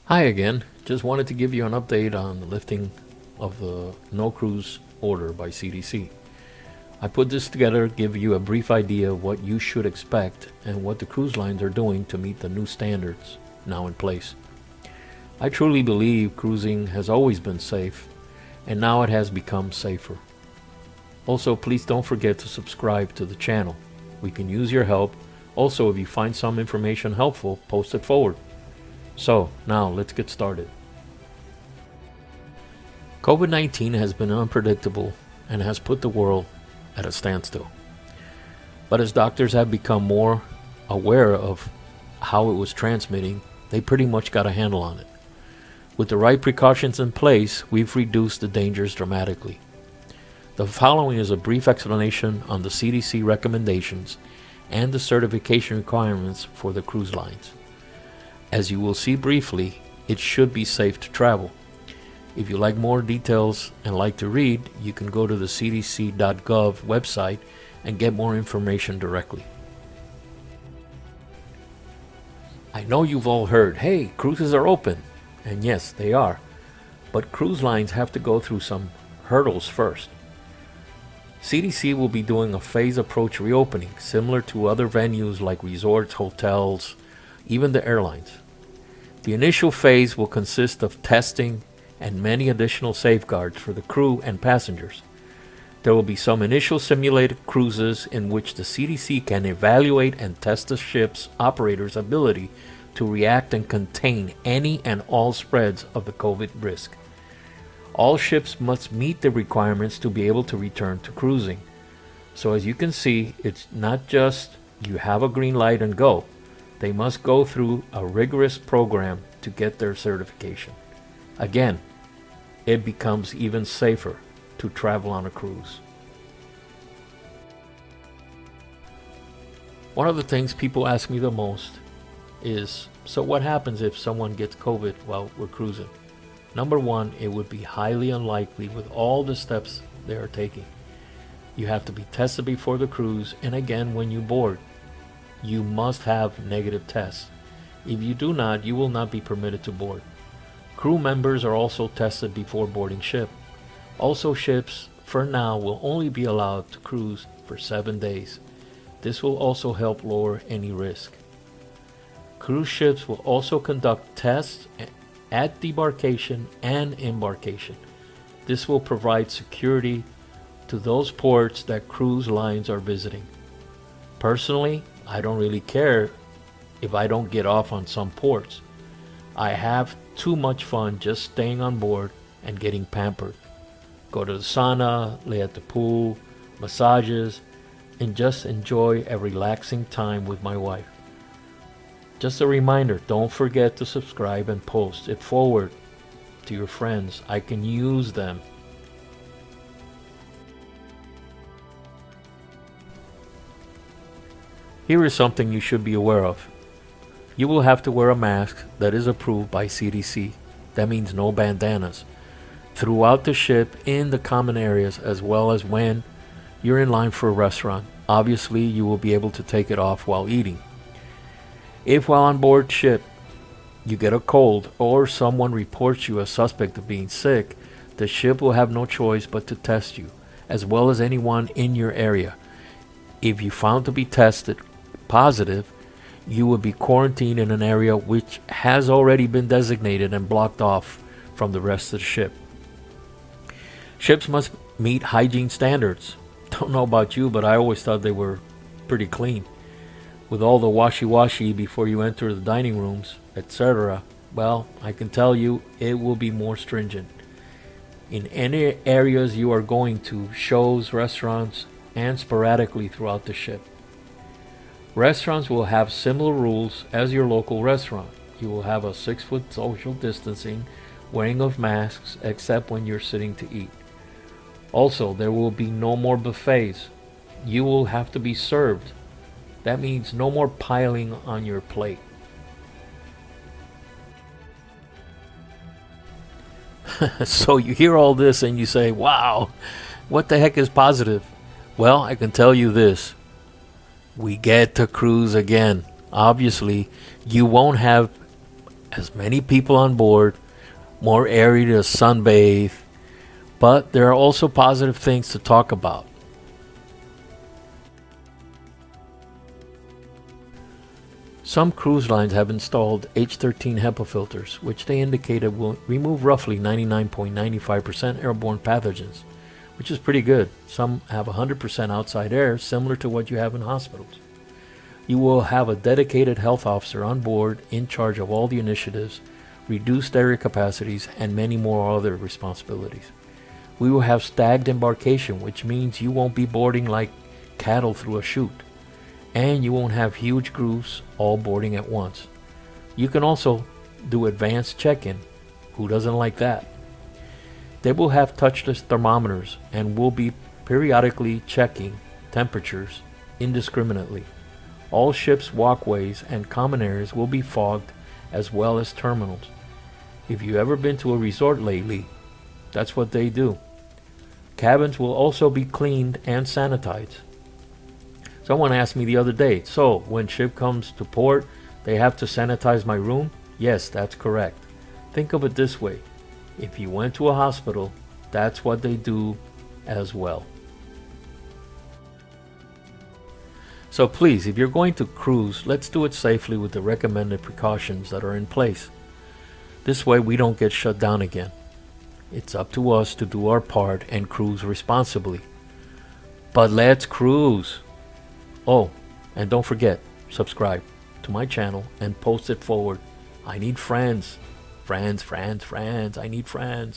Hi again. Just wanted to give you an update on the lifting of the no cruise order by CDC. I put this together to give you a brief idea of what you should expect and what the cruise lines are doing to meet the new standards now in place. I truly believe cruising has always been safe, and now it has become safer. Also, please don't forget to subscribe to the channel. We can use your help. Also, if you find some information helpful, post it forward. So, now let's get started. COVID-19 has been unpredictable and has put the world at a standstill. But as doctors have become more aware of how it was transmitting, they pretty much got a handle on it. With the right precautions in place, we've reduced the dangers dramatically. The following is a brief explanation on the CDC recommendations and the certification requirements for the cruise lines. As you will see briefly, it should be safe to travel. If you like more details and like to read, you can go to the cdc.gov website and get more information directly. I know you've all heard, hey, cruises are open. And yes, they are. But cruise lines have to go through some hurdles first. CDC will be doing a phased approach reopening, similar to other venues like resorts, hotels, even the airlines. The initial phase will consist of testing and many additional safeguards for the crew and passengers. There will be some initial simulated cruises in which the CDC can evaluate and test the ship's operator's ability to react and contain any and all spreads of the COVID risk. All ships must meet the requirements to be able to return to cruising. So as you can see, it's not just you have a green light and go. They must go through a rigorous program to get their certification. Again, it becomes even safer to travel on a cruise. One of the things people ask me the most is, so what happens if someone gets COVID while we're cruising? Number one, it would be highly unlikely with all the steps they are taking. You have to be tested before the cruise, and again when you board. You must have negative tests. If you do not, you will not be permitted to board. Crew members are also tested before boarding ship. Also, ships, for now, will only be allowed to cruise for 7 days. This will also help lower any risk. Cruise ships will also conduct tests at debarkation and embarkation. This will provide security to those ports that cruise lines are visiting. Personally, I don't really care if I don't get off on some ports. I have too much fun just staying on board and getting pampered. Go to the sauna, lay at the pool, massages, and just enjoy a relaxing time with my wife. Just a reminder, don't forget to subscribe and post it forward to your friends. I can use them. Here is something you should be aware of. You will have to wear a mask that is approved by CDC. That means no bandanas. Throughout the ship, in the common areas, as well as when you're in line for a restaurant. Obviously, you will be able to take it off while eating. If while on board ship, you get a cold or someone reports you a suspect of being sick, the ship will have no choice but to test you, as well as anyone in your area. If you found to be tested positive, you will be quarantined in an area which has already been designated and blocked off from the rest of the ship. Ships must meet hygiene standards. Don't know about you, but I always thought they were pretty clean. With all the washy-washy before you enter the dining rooms, etc., well, I can tell you it will be more stringent. In any areas you are going to, shows, restaurants, and sporadically throughout the ship. Restaurants will have similar rules as your local restaurant. You will have a 6-foot social distancing, wearing of masks, except when you're sitting to eat. Also, there will be no more buffets. You will have to be served. That means no more piling on your plate. So you hear all this and you say, wow, what the heck is positive? Well, I can tell you this. We get to cruise again. Obviously, you won't have as many people on board, more area to sunbathe, but there are also positive things to talk about. Some cruise lines have installed H13 HEPA filters, which they indicated will remove roughly 99.95% airborne pathogens, which is pretty good. Some have 100% outside air, similar to what you have in hospitals. You will have a dedicated health officer on board in charge of all the initiatives, reduced area capacities, and many more other responsibilities. We will have stagged embarkation, which means you won't be boarding like cattle through a chute. And you won't have huge groups all boarding at once. You can also do advanced check-in. Who doesn't like that? They will have touchless thermometers and will be periodically checking temperatures indiscriminately. All ships' walkways and common areas will be fogged, as well as terminals. If you've ever been to a resort lately, that's what they do. Cabins will also be cleaned and sanitized. Someone asked me the other day, so when ship comes to port, they have to sanitize my room? Yes, that's correct. Think of it this way. If you went to a hospital, that's what they do as well. So please, if you're going to cruise, let's do it safely with the recommended precautions that are in place. This way we don't get shut down again. It's up to us to do our part and cruise responsibly. But let's cruise! Oh, and don't forget, subscribe to my channel and post it forward. I need friends. Friends, I need friends.